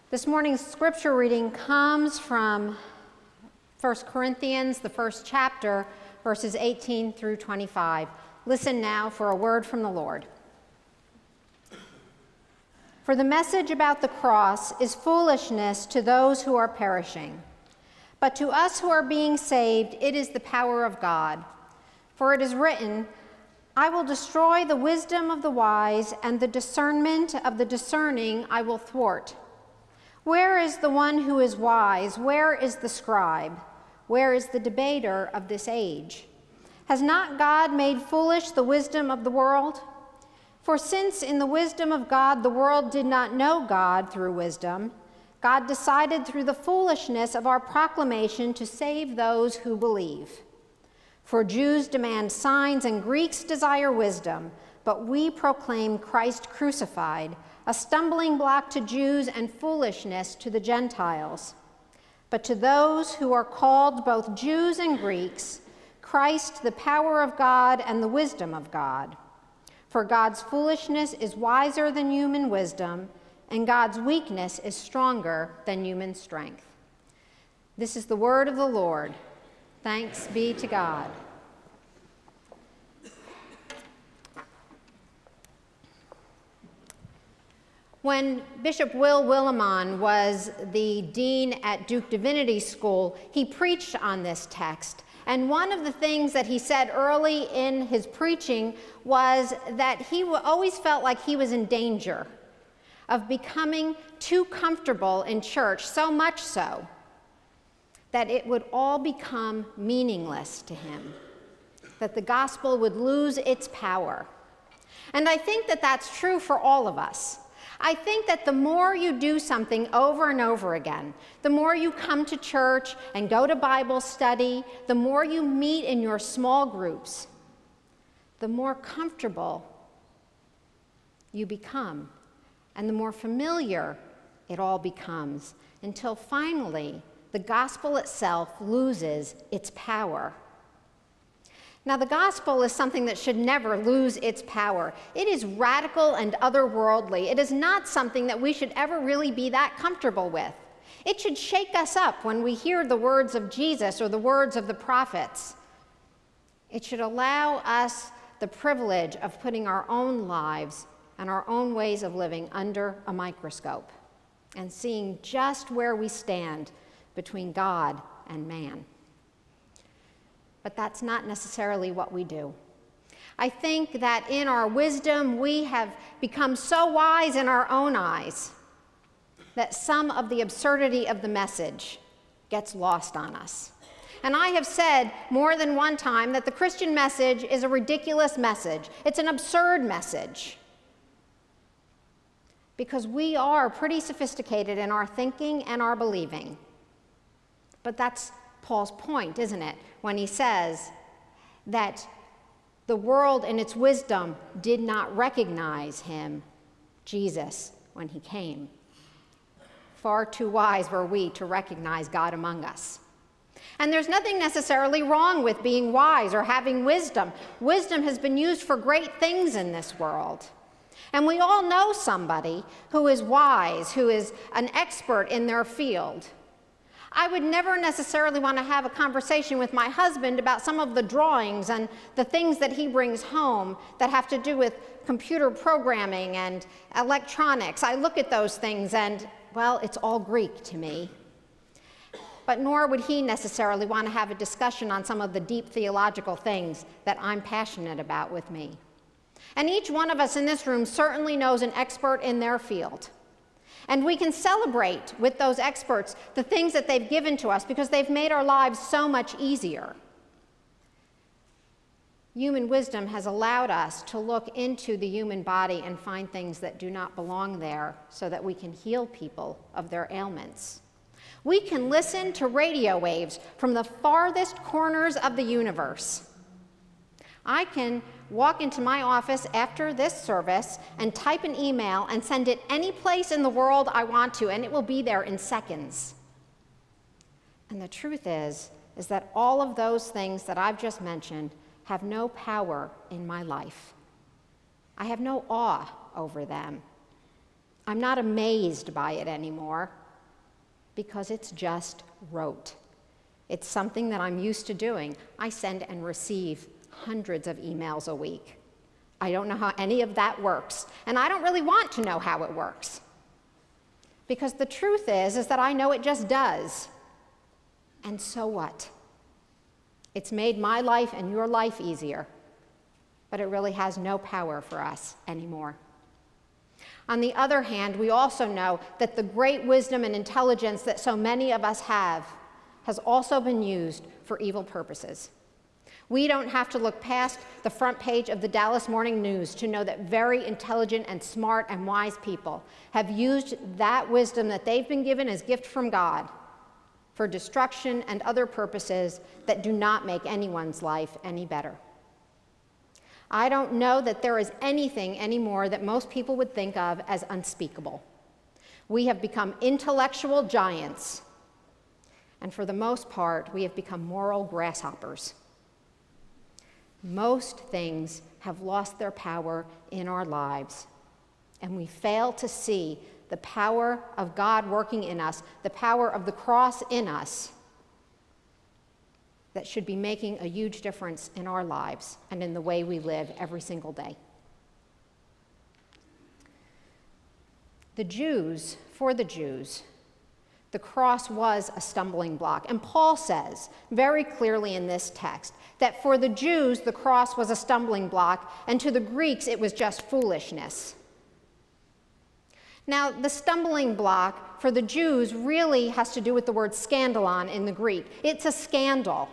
This morning's scripture reading comes from 1 Corinthians, the first chapter, verses 18 through 25. Listen now for a word from the Lord. For the message about the cross is foolishness to those who are perishing, but to us who are being saved, it is the power of God. For it is written, I will destroy the wisdom of the wise, and the discernment of the discerning I will thwart. Where is the one who is wise? Where is the scribe? Where is the debater of this age? Has not God made foolish the wisdom of the world? For since in the wisdom of God the world did not know God through wisdom, God decided through the foolishness of our proclamation to save those who believe. For Jews demand signs and Greeks desire wisdom, but we proclaim Christ crucified, a stumbling block to Jews and foolishness to the Gentiles. But to those who are called both Jews and Greeks, Christ the power of God and the wisdom of God. For God's foolishness is wiser than human wisdom, and God's weakness is stronger than human strength. This is the word of the Lord. Thanks be to God. When Bishop Will Willimon was the dean at Duke Divinity School, he preached on this text. And one of the things that he said early in his preaching was that he always felt like he was in danger of becoming too comfortable in church, so much so that it would all become meaningless to him, that the gospel would lose its power. And I think that that's true for all of us. I think that the more you do something over and over again, the more you come to church and go to Bible study, the more you meet in your small groups, the more comfortable you become, and the more familiar it all becomes, until finally the gospel itself loses its power. Now, the gospel is something that should never lose its power. It is radical and otherworldly. It is not something that we should ever really be that comfortable with. It should shake us up when we hear the words of Jesus or the words of the prophets. It should allow us the privilege of putting our own lives and our own ways of living under a microscope and seeing just where we stand between God and man. But that's not necessarily what we do. I think that in our wisdom, we have become so wise in our own eyes that some of the absurdity of the message gets lost on us. And I have said more than one time that the Christian message is a ridiculous message. It's an absurd message. Because we are pretty sophisticated in our thinking and our believing. But that's Paul's point, isn't it, when he says that the world in its wisdom did not recognize him, Jesus, when he came. Far too wise were we to recognize God among us. And there's nothing necessarily wrong with being wise or having wisdom. Wisdom has been used for great things in this world. And we all know somebody who is wise, who is an expert in their field. I would never necessarily want to have a conversation with my husband about some of the drawings and the things that he brings home that have to do with computer programming and electronics. I look at those things and, well, it's all Greek to me. But nor would he necessarily want to have a discussion on some of the deep theological things that I'm passionate about with me. And each one of us in this room certainly knows an expert in their field. And we can celebrate with those experts the things that they've given to us because they've made our lives so much easier. Human wisdom has allowed us to look into the human body and find things that do not belong there so that we can heal people of their ailments. We can listen to radio waves from the farthest corners of the universe. I can walk into my office after this service and type an email and send it any place in the world I want to, and it will be there in seconds. And the truth is that all of those things that I've just mentioned have no power in my life. I have no awe over them. I'm not amazed by it anymore because it's just rote. It's something that I'm used to doing. I send and receive hundreds of emails a week. I don't know how any of that works, and I don't really want to know how it works. Because the truth is that I know it just does. And so what? It's made my life and your life easier, but it really has no power for us anymore. On the other hand, we also know that the great wisdom and intelligence that so many of us have has also been used for evil purposes. We don't have to look past the front page of the Dallas Morning News to know that very intelligent and smart and wise people have used that wisdom that they've been given as gift from God for destruction and other purposes that do not make anyone's life any better. I don't know that there is anything anymore that most people would think of as unspeakable. We have become intellectual giants, and for the most part, we have become moral grasshoppers. Most things have lost their power in our lives, and we fail to see the power of God working in us, the power of the cross in us, that should be making a huge difference in our lives and in the way we live every single day. For the Jews, the cross was a stumbling block. And Paul says very clearly in this text that for the Jews, the cross was a stumbling block, and to the Greeks, it was just foolishness. Now, the stumbling block for the Jews really has to do with the word scandalon in the Greek. It's a scandal.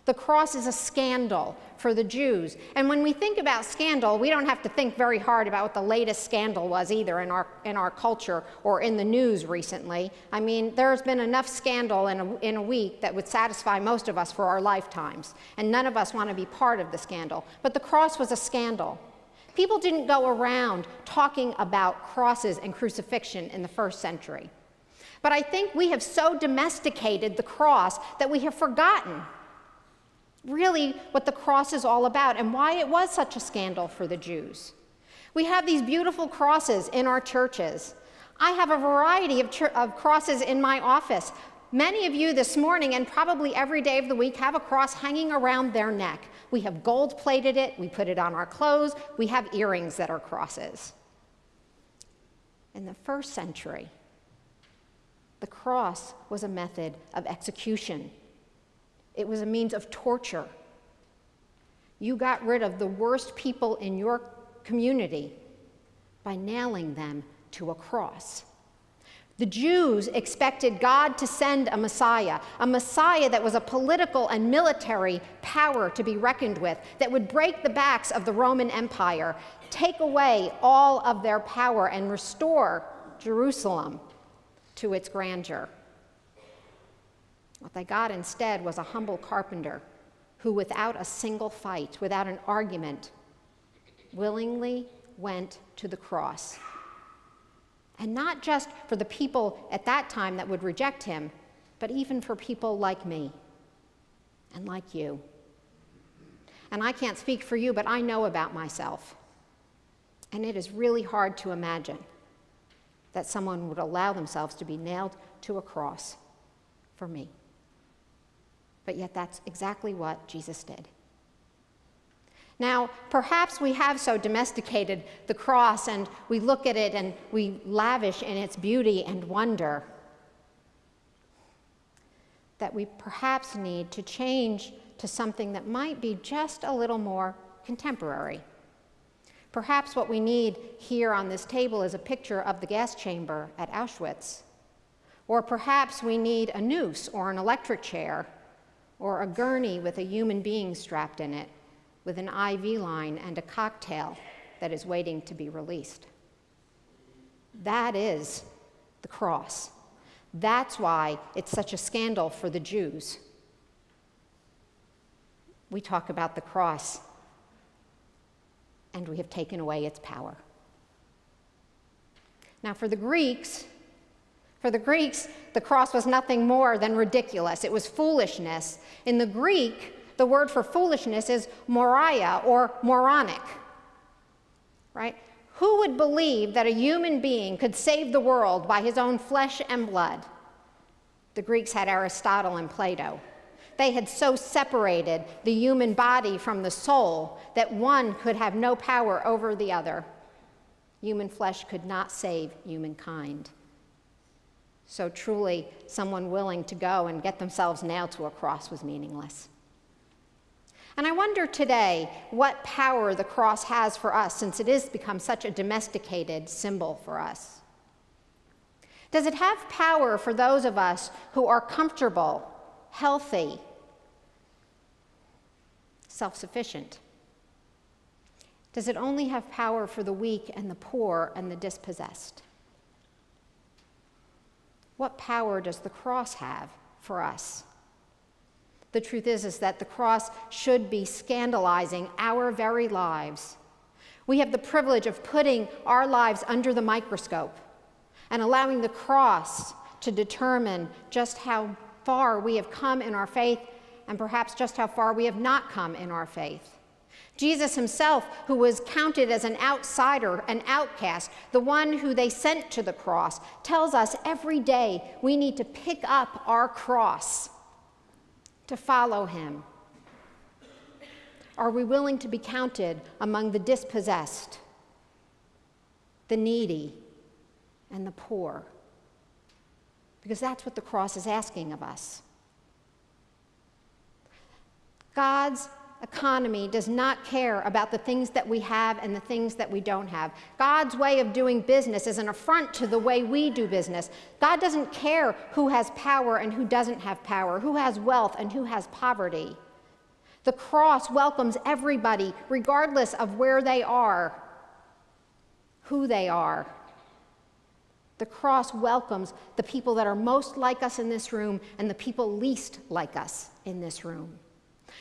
The cross is a scandal for the Jews. And when we think about scandal, we don't have to think very hard about what the latest scandal was either in our culture or in the news recently. I mean, there's been enough scandal in a week that would satisfy most of us for our lifetimes. And none of us want to be part of the scandal. But the cross was a scandal. People didn't go around talking about crosses and crucifixion in the first century. But I think we have so domesticated the cross that we have forgotten really what the cross is all about and why it was such a scandal for the Jews. We have these beautiful crosses in our churches. I have a variety of crosses in my office. Many of you this morning and probably every day of the week have a cross hanging around their neck. We have gold-plated it, we put it on our clothes, we have earrings that are crosses. In the first century, the cross was a method of execution. It was a means of torture. You got rid of the worst people in your community by nailing them to a cross. The Jews expected God to send a Messiah that was a political and military power to be reckoned with, that would break the backs of the Roman Empire, take away all of their power, and restore Jerusalem to its grandeur. What they got instead was a humble carpenter who, without a single fight, without an argument, willingly went to the cross. And not just for the people at that time that would reject him, but even for people like me and like you. And I can't speak for you, but I know about myself. And it is really hard to imagine that someone would allow themselves to be nailed to a cross for me. But yet that's exactly what Jesus did. Now, perhaps we have so domesticated the cross and we look at it and we lavish in its beauty and wonder that we perhaps need to change to something that might be just a little more contemporary. Perhaps what we need here on this table is a picture of the gas chamber at Auschwitz. Or perhaps we need a noose or an electric chair or a gurney with a human being strapped in it, with an IV line and a cocktail that is waiting to be released. That is the cross. That's why it's such a scandal for the Jews. We talk about the cross, and we have taken away its power. Now, for the Greeks, the cross was nothing more than ridiculous. It was foolishness. In the Greek, the word for foolishness is moria or moronic, right? Who would believe that a human being could save the world by his own flesh and blood? The Greeks had Aristotle and Plato. They had so separated the human body from the soul that one could have no power over the other. Human flesh could not save humankind. So truly, someone willing to go and get themselves nailed to a cross was meaningless. And I wonder today what power the cross has for us, since it has become such a domesticated symbol for us. Does it have power for those of us who are comfortable, healthy, self-sufficient? Does it only have power for the weak and the poor and the dispossessed? What power does the cross have for us? The truth is that the cross should be scandalizing our very lives. We have the privilege of putting our lives under the microscope and allowing the cross to determine just how far we have come in our faith and perhaps just how far we have not come in our faith. Jesus himself, who was counted as an outsider, an outcast, the one who they sent to the cross, tells us every day we need to pick up our cross to follow him. Are we willing to be counted among the dispossessed, the needy, and the poor? Because that's what the cross is asking of us. God's economy does not care about the things that we have and the things that we don't have. God's way of doing business is an affront to the way we do business. God doesn't care who has power and who doesn't have power, who has wealth and who has poverty. The cross welcomes everybody, regardless of where they are, who they are. The cross welcomes the people that are most like us in this room and the people least like us in this room.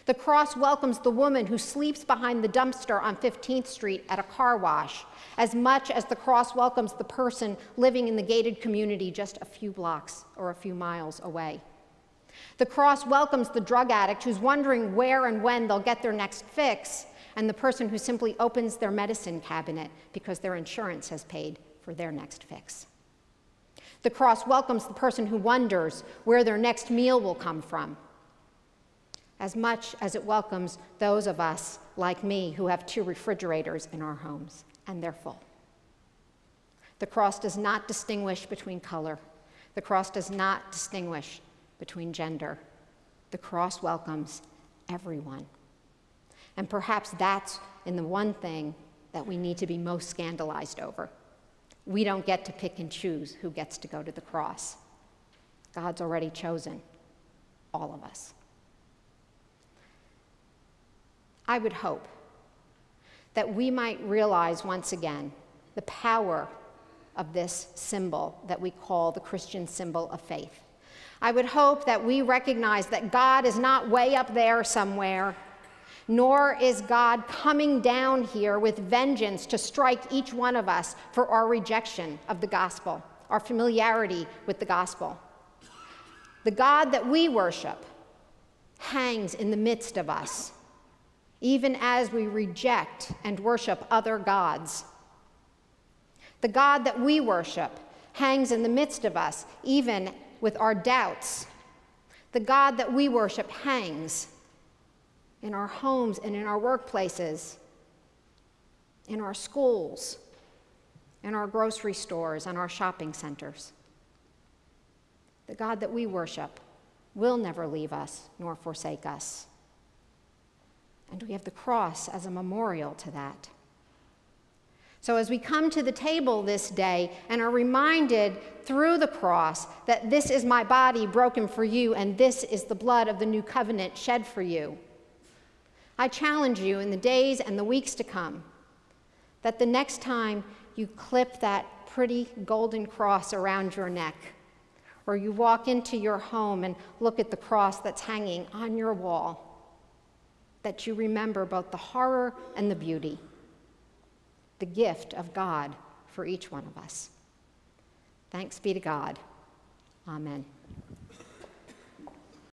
The cross welcomes the woman who sleeps behind the dumpster on 15th Street at a car wash, as much as the cross welcomes the person living in the gated community just a few blocks or a few miles away. The cross welcomes the drug addict who's wondering where and when they'll get their next fix, and the person who simply opens their medicine cabinet because their insurance has paid for their next fix. The cross welcomes the person who wonders where their next meal will come from, as much as it welcomes those of us like me who have 2 refrigerators in our homes, and they're full. The cross does not distinguish between color. The cross does not distinguish between gender. The cross welcomes everyone. And perhaps that's in the one thing that we need to be most scandalized over. We don't get to pick and choose who gets to go to the cross. God's already chosen all of us. I would hope that we might realize once again the power of this symbol that we call the Christian symbol of faith. I would hope that we recognize that God is not way up there somewhere, nor is God coming down here with vengeance to strike each one of us for our rejection of the gospel, our familiarity with the gospel. The God that we worship hangs in the midst of us, even as we reject and worship other gods. The God that we worship hangs in the midst of us, even with our doubts. The God that we worship hangs in our homes and in our workplaces, in our schools, in our grocery stores, and our shopping centers. The God that we worship will never leave us nor forsake us. And we have the cross as a memorial to that. So as we come to the table this day and are reminded through the cross that this is my body broken for you and this is the blood of the new covenant shed for you, I challenge you in the days and the weeks to come that the next time you clip that pretty golden cross around your neck, or you walk into your home and look at the cross that's hanging on your wall, that you remember both the horror and the beauty, the gift of God for each one of us. Thanks be to God. Amen.